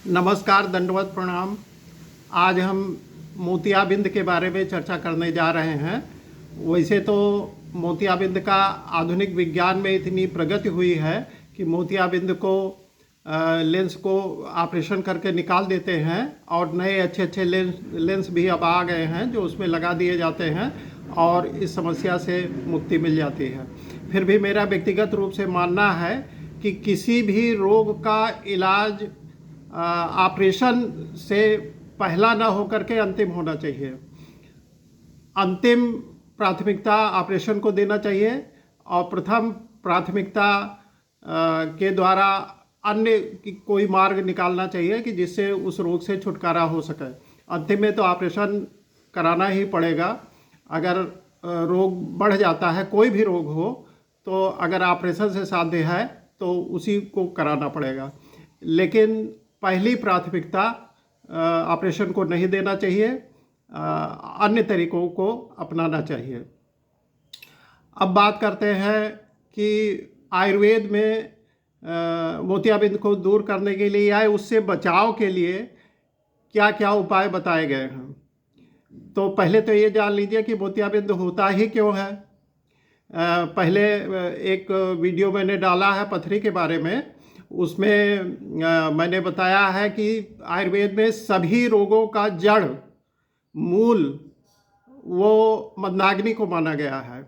नमस्कार, दंडवत प्रणाम। आज हम मोतियाबिंद के बारे में चर्चा करने जा रहे हैं। वैसे तो मोतियाबिंद का आधुनिक विज्ञान में इतनी प्रगति हुई है कि मोतियाबिंद को लेंस को ऑपरेशन करके निकाल देते हैं और नए अच्छे अच्छे लेंस भी अब आ गए हैं जो उसमें लगा दिए जाते हैं और इस समस्या से मुक्ति मिल जाती है। फिर भी मेरा व्यक्तिगत रूप से मानना है कि किसी भी रोग का इलाज ऑपरेशन से पहला ना होकर के अंतिम होना चाहिए। अंतिम प्राथमिकता ऑपरेशन को देना चाहिए और प्रथम प्राथमिकता के द्वारा अन्य कोई मार्ग निकालना चाहिए कि जिससे उस रोग से छुटकारा हो सके। अंतिम में तो ऑपरेशन कराना ही पड़ेगा। अगर रोग बढ़ जाता है, कोई भी रोग हो, तो अगर ऑपरेशन से साध्य है तो उसी को कराना पड़ेगा। लेकिन पहली प्राथमिकता ऑपरेशन को नहीं देना चाहिए, अन्य तरीकों को अपनाना चाहिए। अब बात करते हैं कि आयुर्वेद में मोतियाबिंद को दूर करने के लिए या उससे बचाव के लिए क्या क्या उपाय बताए गए हैं। तो पहले तो ये जान लीजिए कि मोतियाबिंद होता ही क्यों है। पहले एक वीडियो मैंने डाला है पथरी के बारे में। उसमें मैंने बताया है कि आयुर्वेद में सभी रोगों का जड़ मूल वो मंदाग्नि को माना गया है।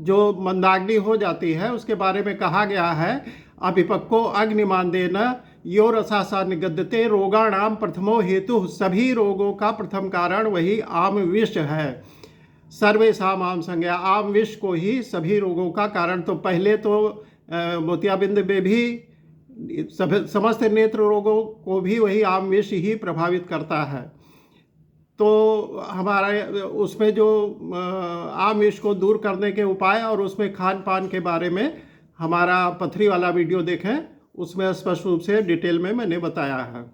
जो मंदाग्नि हो जाती है उसके बारे में कहा गया है, अभिपक्को अग्निमांदेन यो रसासा निगद्यते रोगाणाम प्रथमो हेतु। सभी रोगों का प्रथम कारण वही आम विष है। सर्वेषाम आम संज्ञा, आम विष को ही सभी रोगों का कारण। तो पहले तो मोतियाबिंद में भी समस्त नेत्र रोगों को भी वही आम विष ही प्रभावित करता है। तो हमारे उसमें जो आम विष को दूर करने के उपाय और उसमें खान पान के बारे में हमारा पथरी वाला वीडियो देखें, उसमें स्पष्ट रूप से डिटेल में मैंने बताया है।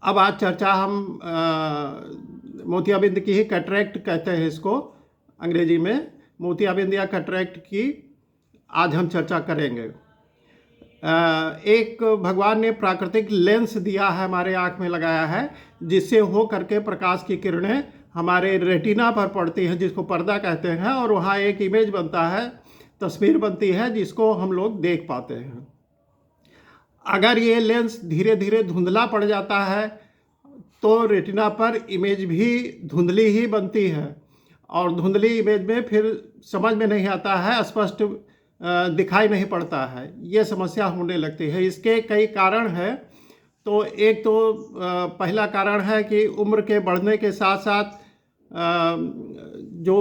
अब आज चर्चा हम मोतियाबिंद की ही, कैटरेक्ट कहते हैं इसको अंग्रेजी में, मोतियाबिंद या कैटरेक्ट की आज हम चर्चा करेंगे। एक भगवान ने प्राकृतिक लेंस दिया है, हमारे आँख में लगाया है, जिससे हो करके प्रकाश की किरणें हमारे रेटिना पर पड़ती हैं, जिसको पर्दा कहते हैं, और वहाँ एक इमेज बनता है, तस्वीर बनती है, जिसको हम लोग देख पाते हैं। अगर ये लेंस धीरे धीरे धुंधला पड़ जाता है तो रेटिना पर इमेज भी धुंधली ही बनती है और धुंधली इमेज में फिर समझ में नहीं आता है, स्पष्ट दिखाई नहीं पड़ता है। ये समस्या होने लगती है। इसके कई कारण हैं। तो एक तो पहला कारण है कि उम्र के बढ़ने के साथ साथ जो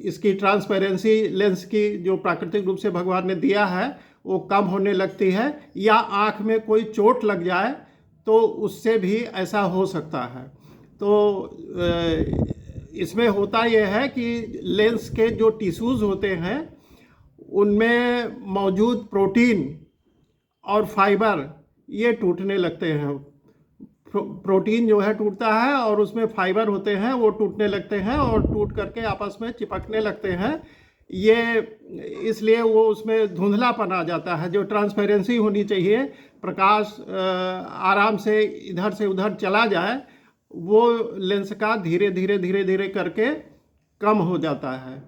इसकी ट्रांसपेरेंसी लेंस की जो प्राकृतिक रूप से भगवान ने दिया है वो कम होने लगती है, या आँख में कोई चोट लग जाए तो उससे भी ऐसा हो सकता है। तो इसमें होता यह है कि लेंस के जो टिश्यूज़ होते हैं उनमें मौजूद प्रोटीन और फाइबर ये टूटने लगते हैं। प्रोटीन जो है टूटता है और उसमें फाइबर होते हैं वो टूटने लगते हैं और टूट करके आपस में चिपकने लगते हैं। ये इसलिए वो उसमें धुंधलापन आ जाता है। जो ट्रांसपेरेंसी होनी चाहिए, प्रकाश आराम से इधर से उधर चला जाए, वो लेंस का धीरे धीरे करके कम हो जाता है,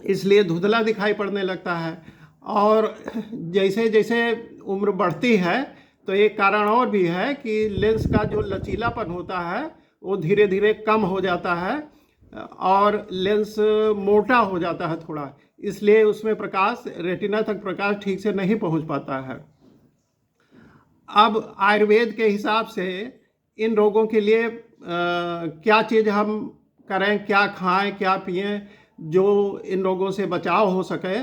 इसलिए धुंधला दिखाई पड़ने लगता है। और जैसे जैसे उम्र बढ़ती है तो एक कारण और भी है कि लेंस का जो लचीलापन होता है वो धीरे धीरे कम हो जाता है और लेंस मोटा हो जाता है थोड़ा, इसलिए उसमें प्रकाश, रेटिना तक प्रकाश ठीक से नहीं पहुंच पाता है। अब आयुर्वेद के हिसाब से इन रोगों के लिए क्या चीज़ हम करें, क्या खाएं, क्या पिएं जो इन रोगों से बचाव हो सके।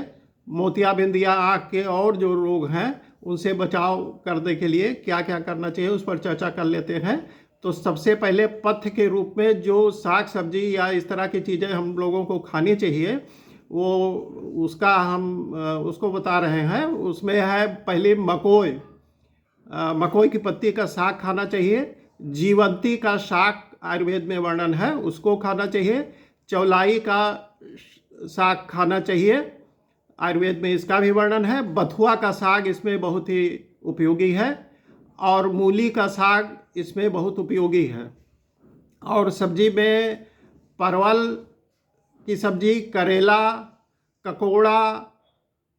मोतियाबिंद या आँख के और जो रोग हैं उनसे बचाव करने के लिए क्या क्या करना चाहिए उस पर चर्चा कर लेते हैं। तो सबसे पहले पथ्य के रूप में जो साग सब्जी या इस तरह की चीज़ें हम लोगों को खानी चाहिए वो उसका हम उसको बता रहे हैं। उसमें है पहले मकोई, मकोई की पत्ती का साग खाना चाहिए। जीवंती का साग आयुर्वेद में वर्णन है, उसको खाना चाहिए। चौलाई का साग खाना चाहिए, आयुर्वेद में इसका भी वर्णन है। बथुआ का साग इसमें बहुत ही उपयोगी है। और मूली का साग इसमें बहुत उपयोगी है। और सब्जी में परवल की सब्जी, करेला, ककोड़ा,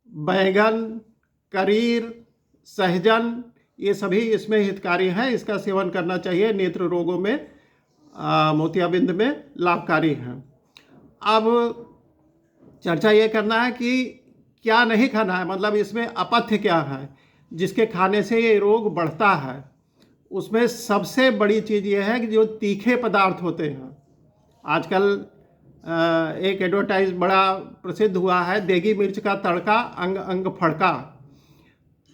बैंगन, करीर, सहजन, ये सभी इसमें हितकारी हैं। इसका सेवन करना चाहिए, नेत्र रोगों में मोतियाबिंद में लाभकारी हैं। अब चर्चा ये करना है कि क्या नहीं खाना है, मतलब इसमें अपथ्य क्या है जिसके खाने से ये रोग बढ़ता है। उसमें सबसे बड़ी चीज़ ये है कि जो तीखे पदार्थ होते हैं, आजकल एक एडवर्टाइज बड़ा प्रसिद्ध हुआ है, देगी मिर्च का तड़का अंग अंग फड़का।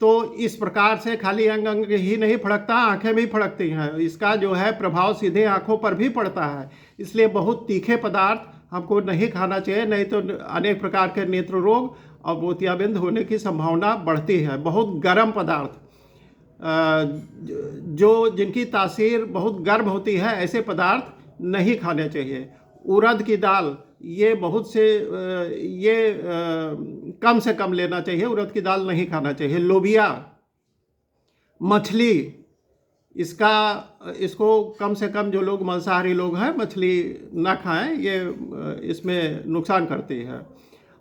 तो इस प्रकार से खाली अंग अंग ही नहीं फड़कता, आंखें भी फड़कती हैं। इसका जो है प्रभाव सीधे आंखों पर भी पड़ता है। इसलिए बहुत तीखे पदार्थ हमको नहीं खाना चाहिए, नहीं तो अनेक प्रकार के नेत्र रोग और मोतियाबिंद होने की संभावना बढ़ती है। बहुत गर्म पदार्थ, जो जिनकी तासीर बहुत गर्म होती है, ऐसे पदार्थ नहीं खाने चाहिए। उड़द की दाल, ये बहुत से कम से कम लेना चाहिए, उड़द की दाल नहीं खाना चाहिए। लोबिया, मछली, इसको कम से कम जो लोग मांसाहारी लोग हैं मछली ना खाएं, ये इसमें नुकसान करती है।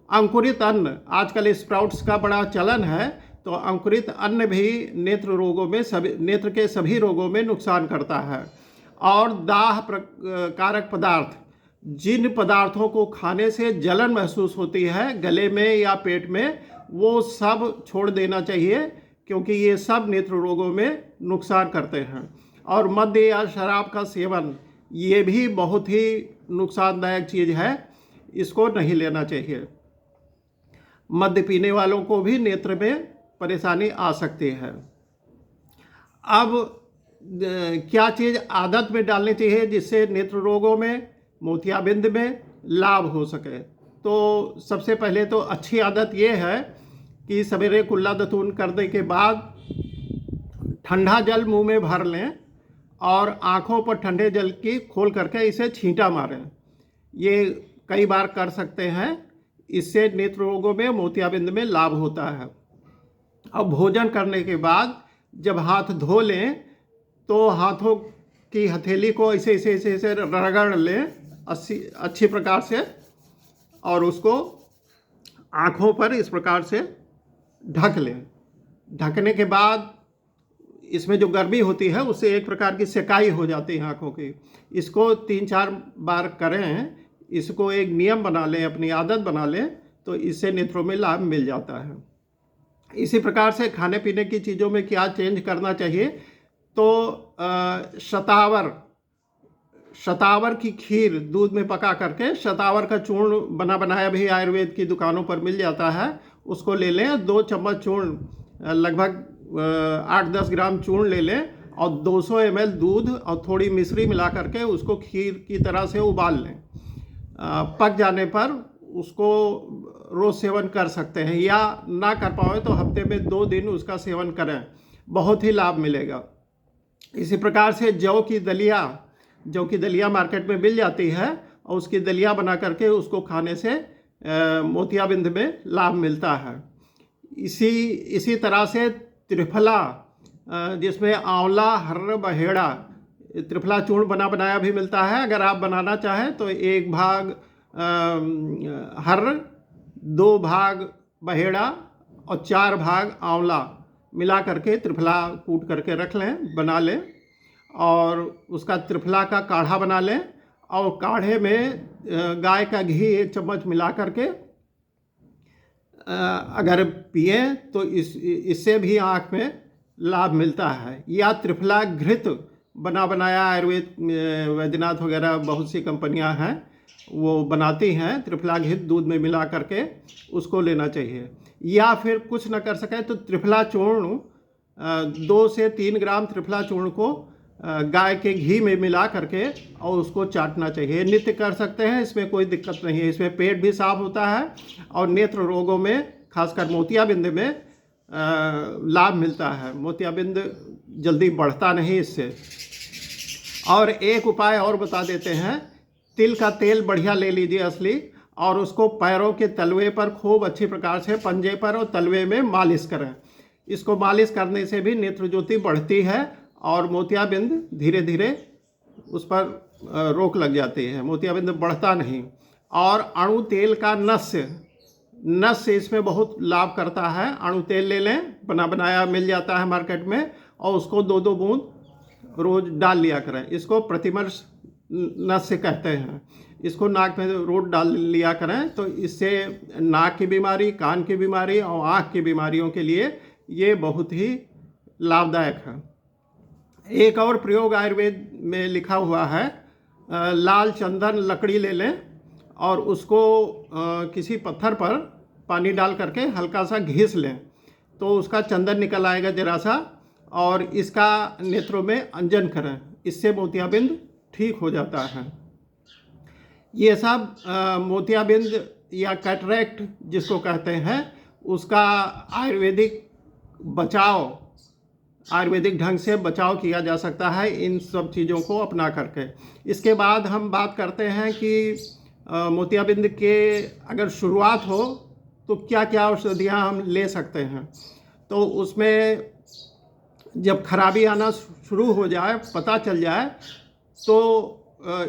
अंकुरित अन्न, आजकल स्प्राउट्स का बड़ा चलन है, तो अंकुरित अन्न भी नेत्र रोगों में नेत्र के सभी रोगों में नुकसान करता है। और दाह कारक पदार्थ, जिन पदार्थों को खाने से जलन महसूस होती है गले में या पेट में, वो सब छोड़ देना चाहिए, क्योंकि ये सब नेत्र रोगों में नुकसान करते हैं। और मद्य या शराब का सेवन, ये भी बहुत ही नुकसानदायक चीज़ है, इसको नहीं लेना चाहिए। मद्य पीने वालों को भी नेत्र में परेशानी आ सकती है। अब क्या चीज़ आदत में डालनी चाहिए जिससे नेत्र रोगों में, मोतियाबिंद में लाभ हो सके? तो सबसे पहले तो अच्छी आदत ये है कि सवेरे कुल्ला दतून करने के बाद ठंडा जल मुंह में भर लें और आँखों पर ठंडे जल की खोल करके इसे छींटा मारें। ये कई बार कर सकते हैं, इससे नेत्र रोगों में, मोतियाबिंद में लाभ होता है। अब भोजन करने के बाद जब हाथ धो लें तो हाथों की हथेली को ऐसे ऐसे ऐसे ऐसे रगड़ लें अच्छी प्रकार से, और उसको आँखों पर इस प्रकार से ढक लें। ढकने के बाद इसमें जो गर्मी होती है उससे एक प्रकार की सेकाई हो जाती है आँखों की। इसको 3-4 बार करें, इसको एक नियम बना लें, अपनी आदत बना लें, तो इससे नेत्रों में लाभ मिल जाता है। इसी प्रकार से खाने पीने की चीज़ों में क्या चेंज करना चाहिए? तो शतावर की खीर दूध में पका करके, शतावर का चूर्ण बना बनाया भी आयुर्वेद की दुकानों पर मिल जाता है, उसको ले लें। 2 चम्मच चूर्ण, लगभग 8-10 ग्राम चूर्ण ले लें और 200 ml दूध और थोड़ी मिश्री मिला करके उसको खीर की तरह से उबाल लें। पक जाने पर उसको रोज़ सेवन कर सकते हैं, या ना कर पाए तो हफ्ते में 2 दिन उसका सेवन करें, बहुत ही लाभ मिलेगा। इसी प्रकार से जौ की दलिया मार्केट में मिल जाती है, और उसकी दलिया बना करके उसको खाने से मोतियाबिंद में लाभ मिलता है। इसी तरह से त्रिफला, जिसमें आंवला, हर्र, बहेड़ा, त्रिफला चूर्ण बना बनाया भी मिलता है। अगर आप बनाना चाहें तो 1 भाग हर्र, 2 भाग बहेड़ा और 4 भाग आंवला मिला करके त्रिफला कूट करके रख लें, बना लें, और उसका त्रिफला का काढ़ा बना लें। और काढ़े में गाय का घी 1 चम्मच मिला करके अगर पिए तो इससे भी आँख में लाभ मिलता है। या त्रिफला घृत बना बनाया, आयुर्वेद वैद्यनाथ वगैरह बहुत सी कंपनियां हैं वो बनाती हैं, त्रिफला घृत दूध में मिला करके उसको लेना चाहिए। या फिर कुछ न कर सके तो त्रिफला चूर्ण, 2 से 3 ग्राम त्रिफला चूर्ण को गाय के घी में मिला करके और उसको चाटना चाहिए। नित्य कर सकते हैं, इसमें कोई दिक्कत नहीं है। इसमें पेट भी साफ होता है और नेत्र रोगों में, खासकर मोतियाबिंद में लाभ मिलता है। मोतियाबिंद जल्दी बढ़ता नहीं इससे। और एक उपाय और बता देते हैं, तिल का तेल बढ़िया ले लीजिए असली, और उसको पैरों के तलवे पर खूब अच्छी प्रकार से, पंजे पर और तलवे में मालिश करें। इसको मालिश करने से भी नेत्र ज्योति बढ़ती है और मोतियाबिंद धीरे धीरे उस पर रोक लग जाती है, मोतियाबिंद बढ़ता नहीं। और अणु तेल का नस्य इसमें बहुत लाभ करता है। अणु तेल ले लें, बना बनाया मिल जाता है मार्केट में, और उसको 2-2 बूंद रोज डाल लिया करें। इसको प्रतिमर्श नस्य कहते हैं। इसको नाक में रोज डाल लिया करें तो इससे नाक की बीमारी, कान की बीमारी और आँख की बीमारियों के लिए ये बहुत ही लाभदायक है। एक और प्रयोग आयुर्वेद में लिखा हुआ है, लाल चंदन लकड़ी ले लें और उसको किसी पत्थर पर पानी डाल करके हल्का सा घिस लें तो उसका चंदन निकल आएगा जरा सा, और इसका नेत्रों में अंजन करें, इससे मोतियाबिंद ठीक हो जाता है। ये सब मोतियाबिंद या कैटरेक्ट जिसको कहते हैं उसका आयुर्वेदिक ढंग से बचाव किया जा सकता है इन सब चीज़ों को अपना करके। इसके बाद हम बात करते हैं कि मोतियाबिंद के अगर शुरुआत हो तो क्या क्या औषधियाँ हम ले सकते हैं। तो उसमें जब खराबी आना शुरू हो जाए, पता चल जाए, तो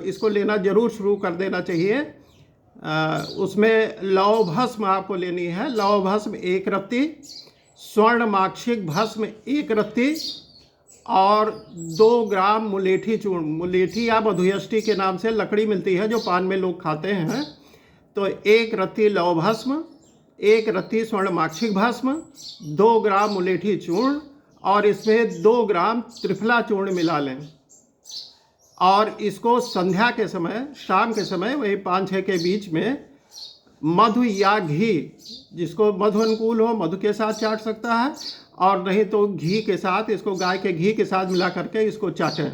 इसको लेना ज़रूर शुरू कर देना चाहिए। उसमें लौह भस्म आपको लेनी है। लौह भस्म 1 रत्ती, स्वर्ण माक्षिक भस्म 1 रत्ती और 2 ग्राम मुलेठी चूर्ण, मुलेठी या मधुयष्टि के नाम से लकड़ी मिलती है जो पान में लोग खाते हैं। तो 1 रत्ती लौह भस्म, 1 रत्ती स्वर्ण माक्षिक भस्म, 2 ग्राम मुलेठी चूर्ण और इसमें 2 ग्राम त्रिफला चूर्ण मिला लें। और इसको संध्या के समय, शाम के समय, वही 5-6 के बीच में मधु या घी, जिसको मधु अनुकूल हो मधु के साथ चाट सकता है, और नहीं तो घी के साथ, इसको गाय के घी के साथ मिला करके इसको चाटें।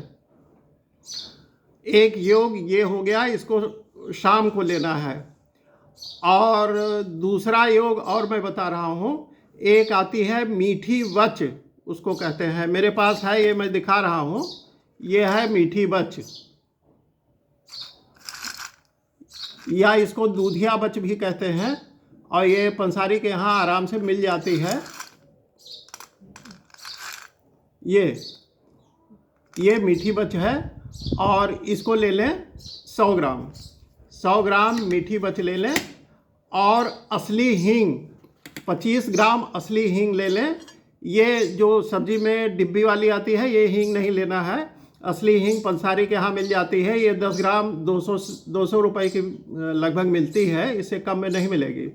एक योग ये हो गया, इसको शाम को लेना है। और दूसरा योग और मैं बता रहा हूँ, एक आती है मीठी बच, उसको कहते हैं, मेरे पास है, ये मैं दिखा रहा हूँ, ये है मीठी बच, या इसको दूधिया बच भी कहते हैं, और ये पंसारी के यहाँ आराम से मिल जाती है। ये मीठी बच है और इसको ले लें 100 ग्राम मीठी बच ले लें। और असली हींग 25 ग्राम असली हींग ले लें। ये जो सब्जी में डिब्बी वाली आती है ये हींग नहीं लेना है। असली हींग पंसारी के यहाँ मिल जाती है। ये 10 ग्राम 200 रुपए की लगभग मिलती है, इससे कम में नहीं मिलेगी।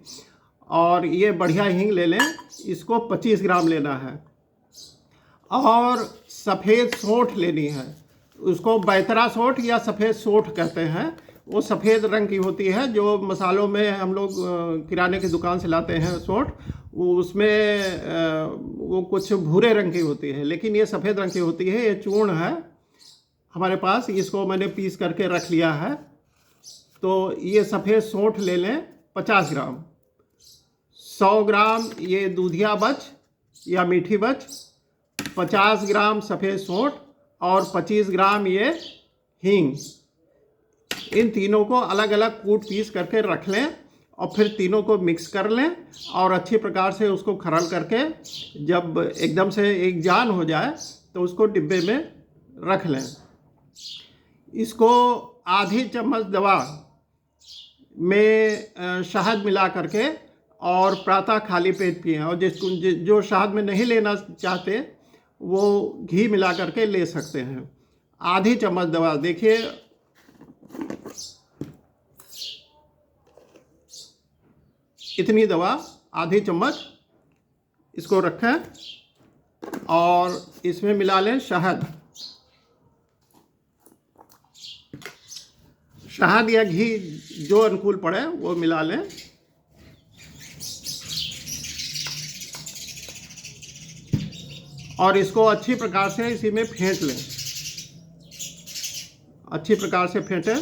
और ये बढ़िया हींग ले लें, इसको 25 ग्राम लेना है। और सफ़ेद सौंठ लेनी है, उसको बैतरा सौंठ या सफ़ेद सौंठ कहते हैं। वो सफ़ेद रंग की होती है, जो मसालों में हम लोग किराने की दुकान से लाते हैं सौंठ, उसमें वो कुछ भूरे रंग की होती है, लेकिन ये सफ़ेद रंग की होती है। ये चूर्ण है हमारे पास, इसको मैंने पीस करके रख लिया है। तो ये सफ़ेद सौंठ ले लें 50 ग्राम। 100 ग्राम ये दूधिया बच या मीठी बच, 50 ग्राम सफ़ेद सौंठ और 25 ग्राम ये हींग। इन तीनों को अलग अलग कूट पीस करके रख लें और फिर तीनों को मिक्स कर लें और अच्छी प्रकार से उसको खरल करके जब एकदम से एक जान हो जाए तो उसको डिब्बे में रख लें। इसको आधी चम्मच दवा में शहद मिला करके और प्रातः खाली पेट पिएं। और जो शहद में नहीं लेना चाहते वो घी मिला करके ले सकते हैं। आधी चम्मच दवा, देखिए इतनी दवा, आधी चम्मच, इसको रखें और इसमें मिला लें शहद। शहद या घी जो अनुकूल पड़े वो मिला लें। और इसको अच्छी प्रकार से इसी में फेंट लें, अच्छी प्रकार से फेंटें।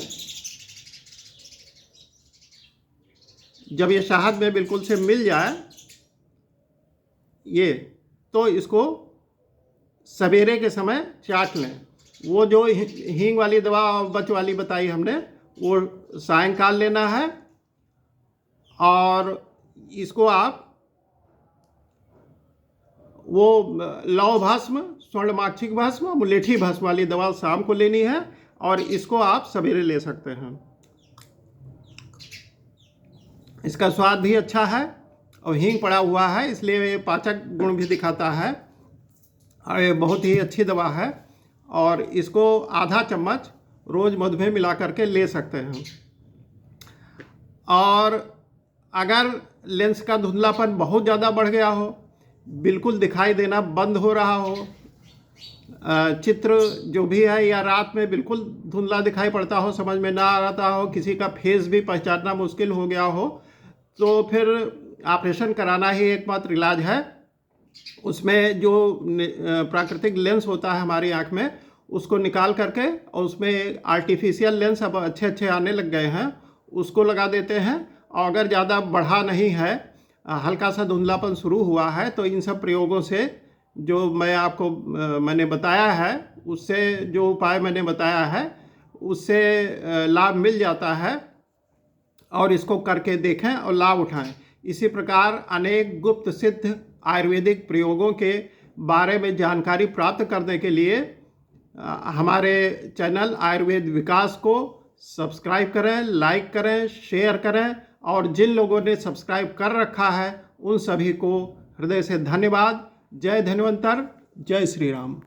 जब ये शहद में बिल्कुल से मिल जाए ये, तो इसको सवेरे के समय चाट लें। वो जो हींग वाली दवा और बच वाली बताई हमने, वो सायंकाल लेना है। और इसको आप वो लौ भस्म, स्वर्णमाक्षिक भस्म, मुलेठी भस्म वाली दवा शाम को लेनी है और इसको आप सवेरे ले सकते हैं। इसका स्वाद भी अच्छा है और हींग पड़ा हुआ है, इसलिए ये पाचक गुण भी दिखाता है और ये बहुत ही अच्छी दवा है। और इसको आधा चम्मच रोज़ मधु में मिला करके ले सकते हैं। और अगर लेंस का धुंधलापन बहुत ज़्यादा बढ़ गया हो, बिल्कुल दिखाई देना बंद हो रहा हो, चित्र जो भी है या रात में बिल्कुल धुंधला दिखाई पड़ता हो, समझ में ना आता हो, किसी का फेस भी पहचानना मुश्किल हो गया हो, तो फिर ऑपरेशन कराना ही एकमात्र इलाज है। उसमें जो प्राकृतिक लेंस होता है हमारी आँख में, उसको निकाल करके और उसमें आर्टिफिशियल लेंस अब अच्छे अच्छे आने लग गए हैं, उसको लगा देते हैं। और अगर ज़्यादा बढ़ा नहीं है, हल्का सा धुंधलापन शुरू हुआ है, तो इन सब प्रयोगों से जो मैंने बताया है, उससे जो उपाय मैंने बताया है उससे लाभ मिल जाता है। और इसको करके देखें और लाभ उठाएं। इसी प्रकार अनेक गुप्त सिद्ध आयुर्वेदिक प्रयोगों के बारे में जानकारी प्राप्त करने के लिए हमारे चैनल आयुर्वेद विकास को सब्सक्राइब करें, लाइक करें, शेयर करें। और जिन लोगों ने सब्सक्राइब कर रखा है उन सभी को हृदय से धन्यवाद। जय धन्वंतर, जय श्री राम।